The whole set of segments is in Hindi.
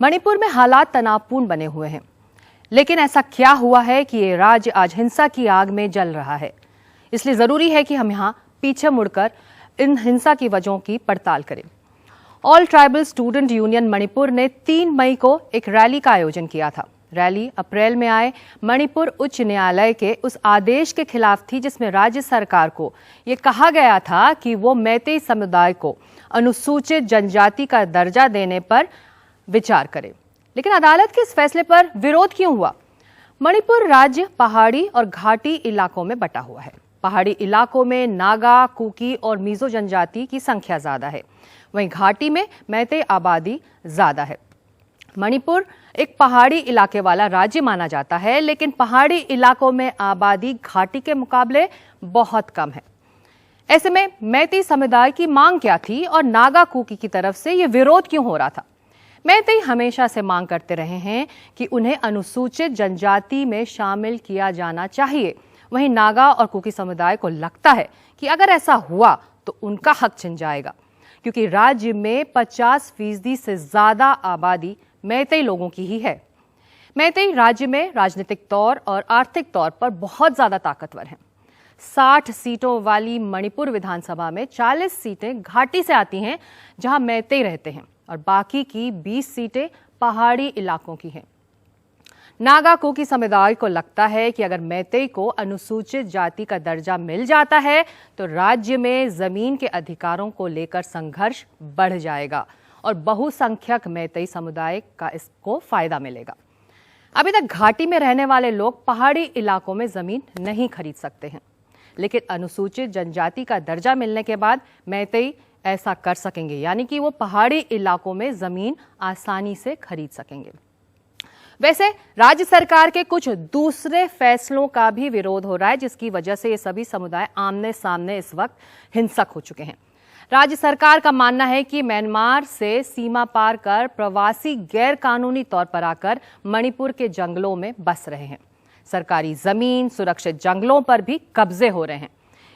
मणिपुर में हालात तनावपूर्ण बने हुए हैं, लेकिन ऐसा क्या हुआ है कि ये राज्य आज हिंसा की आग में जल रहा है। इसलिए जरूरी है कि हम यहाँ पीछे मुड़कर इन हिंसा की वजहों की पड़ताल करें। All tribal student union Manipur ने 3 मई को एक रैली का आयोजन किया था। रैली अप्रैल में आए मणिपुर उच्च न्यायालय के उस आदेश के खिलाफ थी जिसमें राज्य सरकार को ये कहा गया था कि वो मैतेई समुदाय को अनुसूचित जनजाति का दर्जा देने पर विचार करे। लेकिन अदालत के इस फैसले पर विरोध क्यों हुआ? मणिपुर राज्य पहाड़ी और घाटी इलाकों में बटा हुआ है। पहाड़ी इलाकों में नागा, कुकी और मिजो जनजाति की संख्या ज्यादा है, वहीं घाटी में मैतेई आबादी ज्यादा है। मणिपुर एक पहाड़ी इलाके वाला राज्य माना जाता है, लेकिन पहाड़ी इलाकों में आबादी घाटी के मुकाबले बहुत कम है। ऐसे में मैतेई समुदाय की मांग क्या थी और नागा कुकी की तरफ से यह विरोध क्यों हो रहा था? मैतेई हमेशा से मांग करते रहे हैं कि उन्हें अनुसूचित जनजाति में शामिल किया जाना चाहिए। वहीं नागा और कुकी समुदाय को लगता है कि अगर ऐसा हुआ तो उनका हक छिन जाएगा, क्योंकि राज्य में 50% से ज्यादा आबादी मैतेई लोगों की ही है। मैतेई राज्य में राजनीतिक तौर और आर्थिक तौर पर बहुत ज्यादा ताकतवर हैं। 60 सीटों वाली मणिपुर विधानसभा में 40 सीटें घाटी से आती हैं, जहां मैतेई रहते हैं, और बाकी की 20 सीटें पहाड़ी इलाकों की हैं। नागा कुकी समुदाय को लगता है कि अगर मैतेई को अनुसूचित जाति का दर्जा मिल जाता है तो राज्य में जमीन के अधिकारों को लेकर संघर्ष बढ़ जाएगा और बहुसंख्यक मैतेई समुदाय का इसको फायदा मिलेगा। अभी तक घाटी में रहने वाले लोग पहाड़ी इलाकों में जमीन नहीं खरीद सकते हैं, लेकिन अनुसूचित जनजाति का दर्जा मिलने के बाद मैतेई ऐसा कर सकेंगे, यानी कि वो पहाड़ी इलाकों में जमीन आसानी से खरीद सकेंगे। वैसे राज्य सरकार के कुछ दूसरे फैसलों का भी विरोध हो रहा है, जिसकी वजह से ये सभी समुदाय आमने सामने इस वक्त हिंसक हो चुके हैं। राज्य सरकार का मानना है कि म्यांमार से सीमा पार कर प्रवासी गैर कानूनी तौर पर आकर मणिपुर के जंगलों में बस रहे हैं। सरकारी जमीन, सुरक्षित जंगलों पर भी कब्जे हो रहे हैं।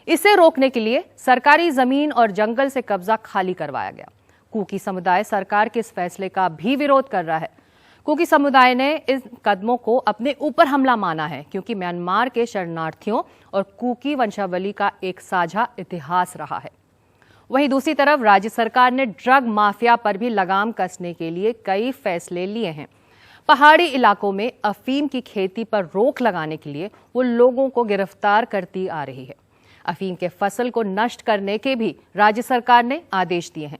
इसे रोकने के लिए सरकारी जमीन और जंगल से कब्जा खाली करवाया गया। कुकी समुदाय सरकार के इस फैसले का भी विरोध कर रहा है। कुकी समुदाय ने इन कदमों को अपने ऊपर हमला माना है, क्योंकि म्यांमार के शरणार्थियों और कुकी वंशावली का एक साझा इतिहास रहा है। वहीं दूसरी तरफ राज्य सरकार ने ड्रग माफिया पर भी लगाम कसने के लिए कई फैसले लिए हैं। पहाड़ी इलाकों में अफीम की खेती पर रोक लगाने के लिए वो लोगों को गिरफ्तार करती आ रही है। अफीम के फसल को नष्ट करने के भी राज्य सरकार ने आदेश दिए हैं।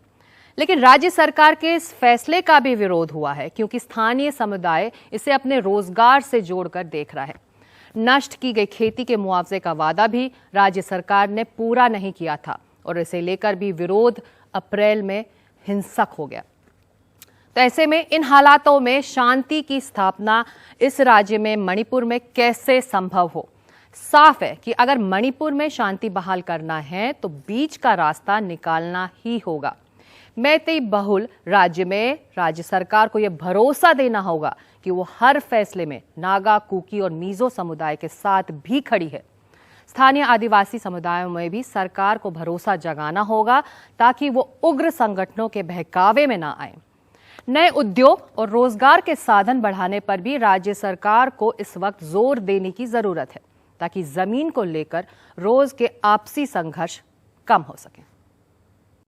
लेकिन राज्य सरकार के इस फैसले का भी विरोध हुआ है, क्योंकि स्थानीय समुदाय इसे अपने रोजगार से जोड़कर देख रहा है। नष्ट की गई खेती के मुआवजे का वादा भी राज्य सरकार ने पूरा नहीं किया था और इसे लेकर भी विरोध अप्रैल में हिंसक हो गया। तो ऐसे में इन हालातों में शांति की स्थापना इस राज्य में मणिपुर में कैसे संभव हो? साफ है कि अगर मणिपुर में शांति बहाल करना है तो बीच का रास्ता निकालना ही होगा। मैतेई बहुल राज्य में राज्य सरकार को यह भरोसा देना होगा कि वो हर फैसले में नागा, कुकी और मिजो समुदाय के साथ भी खड़ी है। स्थानीय आदिवासी समुदायों में भी सरकार को भरोसा जगाना होगा, ताकि वो उग्र संगठनों के बहकावे में ना आए। नए उद्योग और रोजगार के साधन बढ़ाने पर भी राज्य सरकार को इस वक्त जोर देने की जरूरत है, ताकि जमीन को लेकर रोज के आपसी संघर्ष कम हो सके।